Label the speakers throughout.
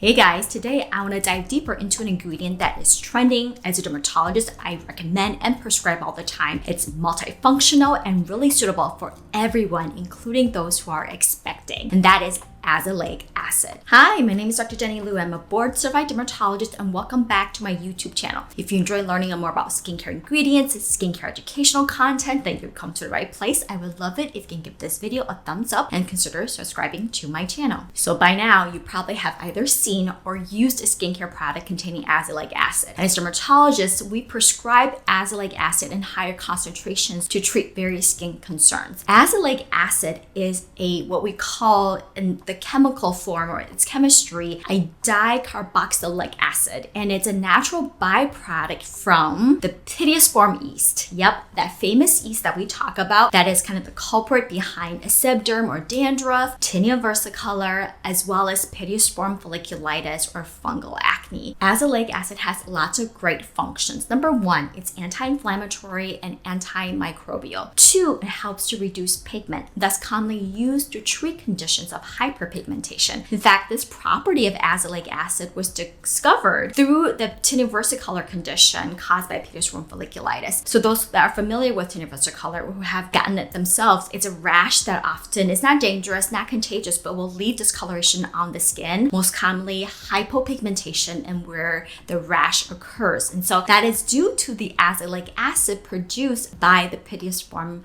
Speaker 1: Hey guys, today I want to dive deeper into an ingredient that is trending. As a dermatologist, I recommend and prescribe all the time. It's multifunctional and really suitable for everyone, including those who are expecting, and that is azelaic acid. Hi, my name is Dr. Jenny Liu. I'm a board-certified dermatologist and welcome back to my YouTube channel. If you enjoy learning more about skincare ingredients, skincare educational content, then you've come to the right place. I would love it if you can give this video a thumbs up and consider subscribing to my channel. So by now, you probably have either seen or used a skincare product containing azelaic acid. And as dermatologists, we prescribe azelaic acid in higher concentrations to treat various skin concerns. Azelaic acid is what we call in the chemical form or its chemistry a dicarboxylic acid, and it's a natural byproduct from the pittosporum yeast. Yep, that famous yeast that we talk about that is kind of the culprit behind sebderm or dandruff, tinea versicolor, as well as pittosporum folliculitis or fungal acne. Azelaic acid has lots of great functions. Number one, it's anti-inflammatory and antimicrobial. Two, it helps to reduce pigment, thus commonly used to treat conditions of hyperpigmentation. In fact, this property of azelaic acid was discovered through the tinea versicolor condition caused by pittosporum folliculitis. So those that are familiar with tinea versicolor who have gotten it themselves, it's a rash that often is not dangerous, not contagious, but will leave discoloration on the skin, most commonly hypopigmentation and where the rash occurs. And so that is due to the azelaic acid produced by the pittosporum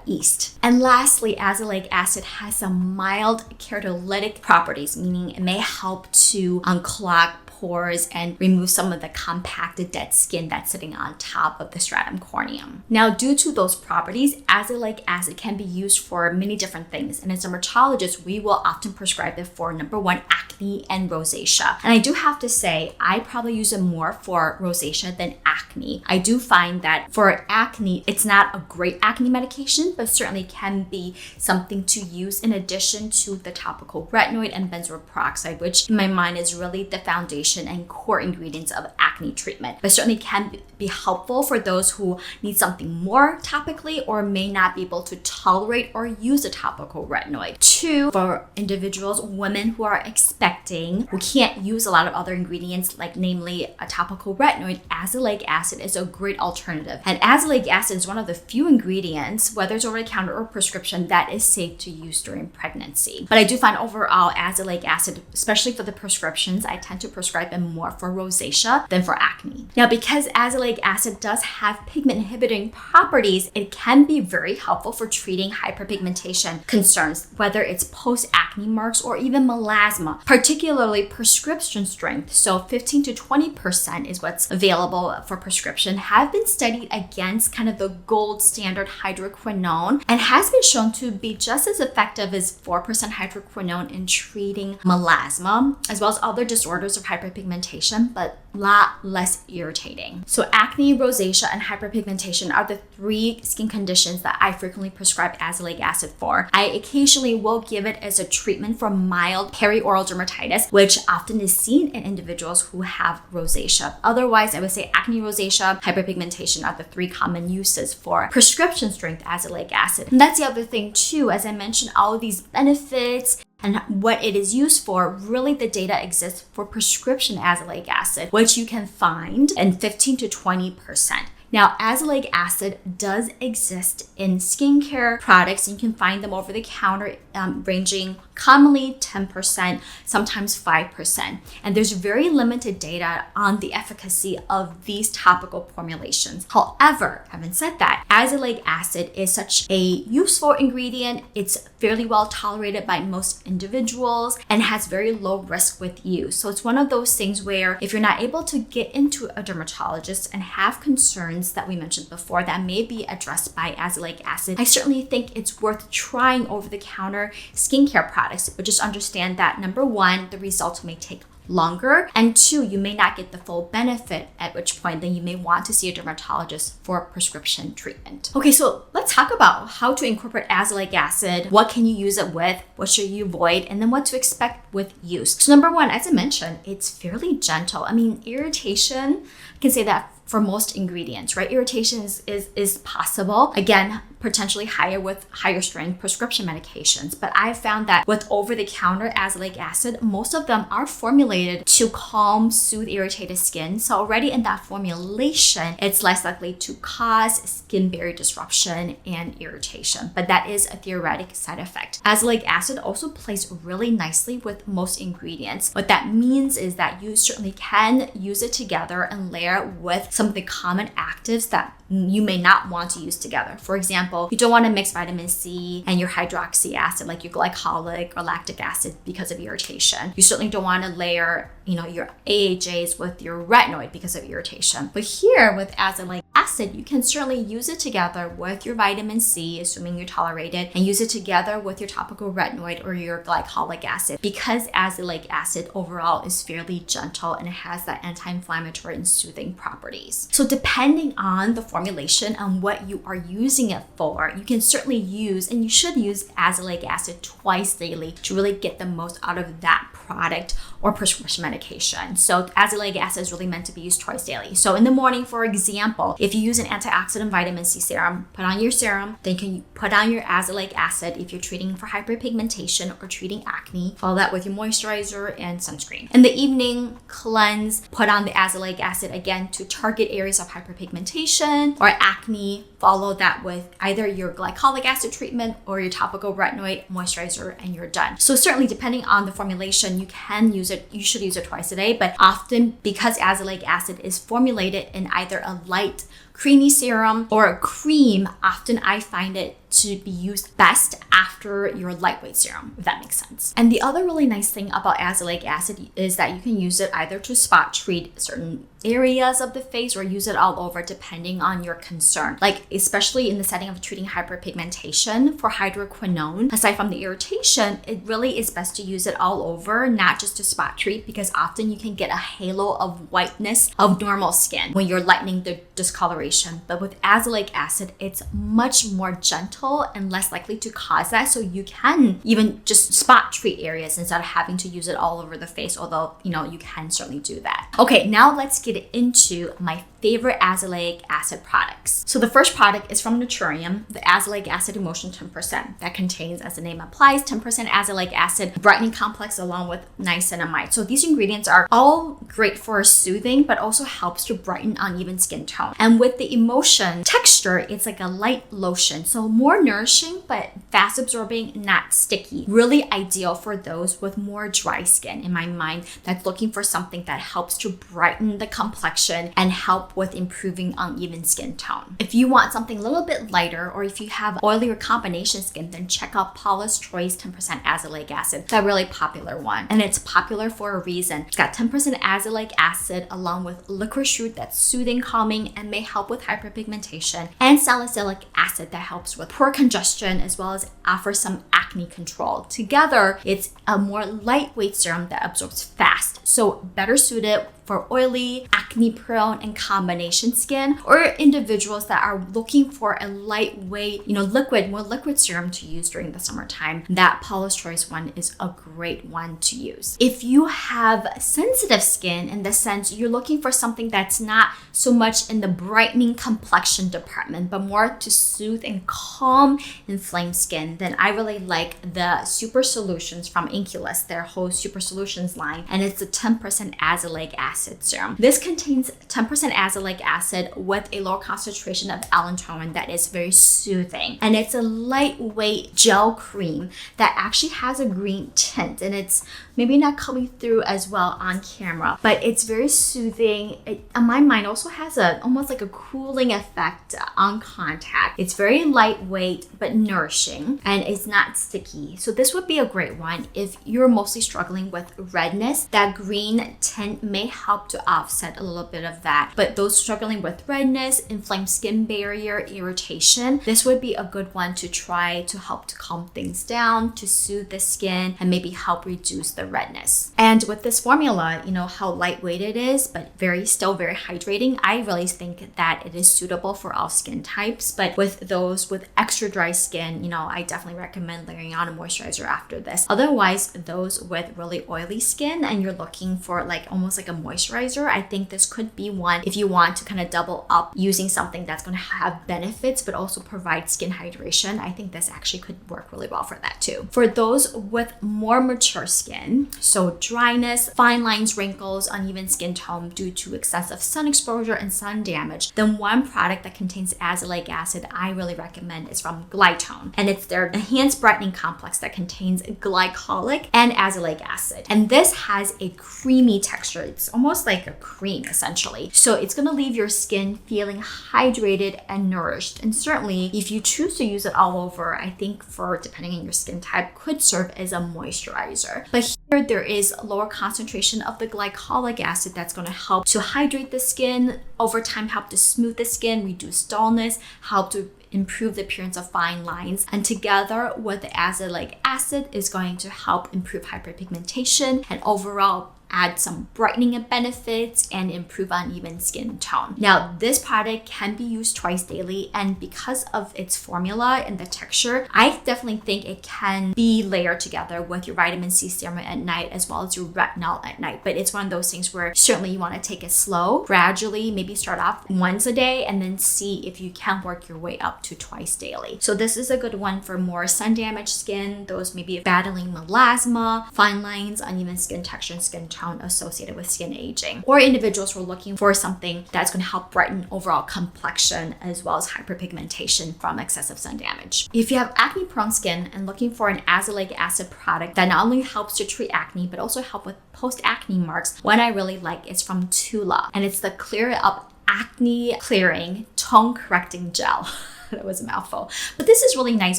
Speaker 1: yeast. And lastly, azelaic acid has some mild keratolytic properties, meaning it may help to unclog pores and remove some of the compacted dead skin that's sitting on top of the stratum corneum. Now, due to those properties, azelaic acid can be used for many different things. And as dermatologists, we will often prescribe it for number one, acne and rosacea. And I do have to say, I probably use it more for rosacea than acne. I do find that for acne, it's not a great acne medication, but certainly can be something to use in addition to the topical retinoid and benzoyl peroxide, which in my mind is really the foundation and core ingredients of acne treatment, but certainly can be helpful for those who need something more topically or may not be able to tolerate or use a topical retinoid. Two, for individuals, women who are expecting, who can't use a lot of other ingredients, like namely a topical retinoid, azelaic acid is a great alternative. And azelaic acid is one of the few ingredients, whether it's over-the-counter or prescription, that is safe to use during pregnancy. But I do find overall azelaic acid, especially for the prescriptions, I tend to prescribe them more for rosacea than for acne. Now, because azelaic acid does have pigment inhibiting properties, it can be very helpful for treating hyperpigmentation concerns, whether it's post-acne marks or even melasma, particularly prescription strength. So 15 to 20% is what's available for prescription, have been studied against kind of the gold standard hydroquinone and has been shown to be just as effective as 4% hydroquinone in treating melasma, as well as other disorders of hyperpigmentation, but a lot less irritating. So acne, rosacea, and hyperpigmentation are the three skin conditions that I frequently prescribe azelaic acid for. I occasionally will give it as a treatment for mild perioral dermatitis, which often is seen in individuals who have rosacea. Otherwise, I would say acne, rosacea, hyperpigmentation are the three common uses for prescription strength azelaic acid. And that's the other thing too, as I mentioned, all of these benefits and what it is used for, really the data exists for prescription azelaic acid, which you can find in 15 to 20%. Now, azelaic acid does exist in skincare products. You can find them over the counter, ranging commonly 10%, sometimes 5%. And there's very limited data on the efficacy of these topical formulations. However, having said that, azelaic acid is such a useful ingredient. It's fairly well tolerated by most individuals and has very low risk with use. So it's one of those things where if you're not able to get into a dermatologist and have concerns that we mentioned before that may be addressed by azelaic acid, I certainly think it's worth trying over-the-counter skincare products, but just understand that number one, the results may take longer, and two, you may not get the full benefit, at which point then you may want to see a dermatologist for prescription treatment. Okay, so let's talk about how to incorporate azelaic acid. What can you use it with? What should you avoid? And then what to expect with use. So number one, as I mentioned, it's fairly gentle. I mean, irritation, I can say that for most ingredients, right? Irritation is possible. Again, potentially higher with higher strength prescription medications. But I found that with over-the-counter azelaic acid, most of them are formulated to calm, soothe irritated skin. So already in that formulation, it's less likely to cause skin barrier disruption and irritation. But that is a theoretic side effect. Azelaic acid also plays really nicely with most ingredients. What that means is that you certainly can use it together and layer with some of the common actives that you may not want to use together. For example, you don't want to mix vitamin C and your hydroxy acid, like your glycolic or lactic acid, because of irritation. You certainly don't want to layer, your AHAs with your retinoid because of irritation. But here with azelaic acid, you can certainly use it together with your vitamin C, assuming you tolerate it, and use it together with your topical retinoid or your glycolic acid, because azelaic acid overall is fairly gentle and it has that anti-inflammatory and soothing properties. So depending on the formulation and what you are using it for, you can certainly use, and you should use, azelaic acid twice daily to really get the most out of that product or prescription medication. So azelaic acid is really meant to be used twice daily. So in the morning, for example, if you use an antioxidant vitamin C serum, put on your serum, then you can put on your azelaic acid if you're treating for hyperpigmentation or treating acne. Follow that with your moisturizer and sunscreen. In the evening, cleanse, put on the azelaic acid again to target areas of hyperpigmentation or acne. Follow that with either your glycolic acid treatment or your topical retinoid moisturizer, and you're done. So certainly depending on the formulation, you can use it, you should use it twice a day, but often because azelaic acid is formulated in either a light creamy serum or a cream, often I find it to be used best after your lightweight serum, if that makes sense. And the other really nice thing about azelaic acid is that you can use it either to spot treat certain areas of the face or use it all over depending on your concern. Like especially in the setting of treating hyperpigmentation for hydroquinone, aside from the irritation, it really is best to use it all over, not just to spot treat, because often you can get a halo of whiteness of normal skin when you're lightening the discoloration. But with azelaic acid, it's much more gentle and less likely to cause that. So you can even just spot treat areas instead of having to use it all over the face, although, you can certainly do that. Okay, now let's get into my favorite azelaic acid products. So the first product is from Naturium, the Azelaic Acid Emulsion 10%. That contains, as the name implies, 10% azelaic acid, brightening complex along with niacinamide. So these ingredients are all great for soothing, but also helps to brighten uneven skin tone. And with the Emulsion texture, it's like a light lotion. So more nourishing, but fast absorbing, not sticky. Really ideal for those with more dry skin, in my mind, that's looking for something that helps to brighten the complexion and help with improving uneven skin tone. If you want something a little bit lighter, or if you have oily or combination skin, then check out Paula's Choice 10% azelaic acid. It's a really popular one, and it's popular for a reason. It's got 10% azelaic acid along with licorice root that's soothing, calming, and may help with hyperpigmentation, and salicylic acid that helps with pore congestion as well as offers some acne control. Together, it's a more lightweight serum that absorbs fast, so better suited for oily, acne-prone, and combination skin, or individuals that are looking for a lightweight, more liquid serum to use during the summertime. That Paula's Choice one is a great one to use. If you have sensitive skin, in the sense you're looking for something that's not so much in the brightening complexion department, but more to soothe and calm inflamed skin, then I really like the Supersolutions from Inkey, their whole Supersolutions line, and it's a 10% azelaic acid serum. This contains 10% azelaic acid with a lower concentration of allantoin that is very soothing, and it's a lightweight gel cream that actually has a green tint, and it's maybe not coming through as well on camera, but it's very soothing. It, on my mind, also has almost like a cooling effect on contact. It's very lightweight but nourishing, and it's not sticky. So this would be a great one if you're mostly struggling with redness. That green tint may help to offset a little bit of that. But those struggling with redness, inflamed skin barrier, irritation, this would be a good one to try to help to calm things down, to soothe the skin, and maybe help reduce the redness. And with this formula, how lightweight it is, but still very hydrating, I really think that it is suitable for all skin types. But with those with extra dry skin, I definitely recommend layering on a moisturizer after this. Otherwise, those with really oily skin and you're looking for almost like a moisturizer moisturizer, I think this could be one if you want to kind of double up using something that's going to have benefits but also provide skin hydration. I think this actually could work really well for that too. For those with more mature skin, so dryness, fine lines, wrinkles, uneven skin tone due to excessive sun exposure and sun damage, then one product that contains azelaic acid I really recommend is from Glytone, and it's their enhanced brightening complex that contains glycolic and azelaic acid. And this has a creamy texture. It's almost like a cream essentially. So it's going to leave your skin feeling hydrated and nourished. And certainly if you choose to use it all over, I think for depending on your skin type could serve as a moisturizer. But here there is a lower concentration of the glycolic acid that's going to help to hydrate the skin, over time help to smooth the skin, reduce dullness, help to improve the appearance of fine lines, and together with the azelaic acid is going to help improve hyperpigmentation and overall add some brightening benefits and improve uneven skin tone. Now, this product can be used twice daily, and because of its formula and the texture, I definitely think it can be layered together with your vitamin C serum at night as well as your retinol at night. But it's one of those things where certainly you want to take it slow, gradually, maybe start off once a day and then see if you can work your way up to twice daily. So this is a good one for more sun damaged skin, those maybe battling melasma, fine lines, uneven skin texture, and skin tone associated with skin aging, or individuals who are looking for something that's going to help brighten overall complexion as well as hyperpigmentation from excessive sun damage. If you have acne prone skin and looking for an azelaic acid product that not only helps to treat acne but also help with post-acne marks, one I really like is from Tula, and it's the Clear Up Acne Clearing Tone Correcting Gel. That was a mouthful. But this is really nice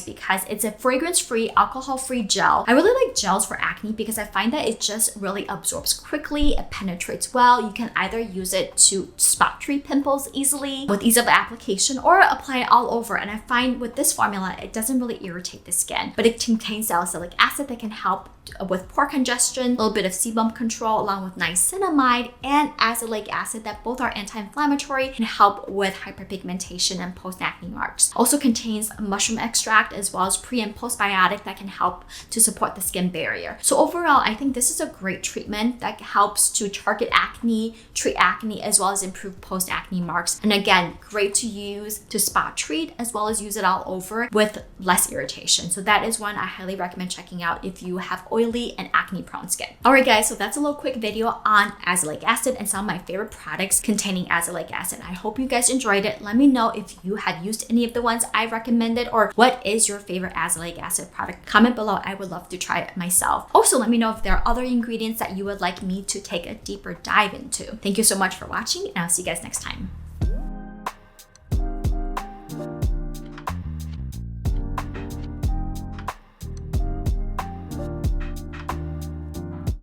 Speaker 1: because it's a fragrance-free, alcohol-free gel. I really like gels for acne because I find that it just really absorbs quickly, it penetrates well. You can either use it to spot treat pimples easily with ease of application or apply it all over. And I find with this formula, it doesn't really irritate the skin, but it contains salicylic acid that can help with pore congestion, a little bit of sebum control along with niacinamide and azelaic acid that both are anti-inflammatory and help with hyperpigmentation and post-acne marks. Also contains mushroom extract as well as pre and postbiotic that can help to support the skin barrier. So overall, I think this is a great treatment that helps to target acne, treat acne, as well as improve post-acne marks. And again, great to use to spot treat as well as use it all over with less irritation. So that is one I highly recommend checking out if you have oily and acne prone skin. Alright guys, so that's a little quick video on azelaic acid and some of my favorite products containing azelaic acid. I hope you guys enjoyed it. Let me know if you have used any of the ones I recommended or what is your favorite azelaic acid product. Comment below. I would love to try it myself. Also, let me know if there are other ingredients that you would like me to take a deeper dive into. Thank you so much for watching, and I'll see you guys next time.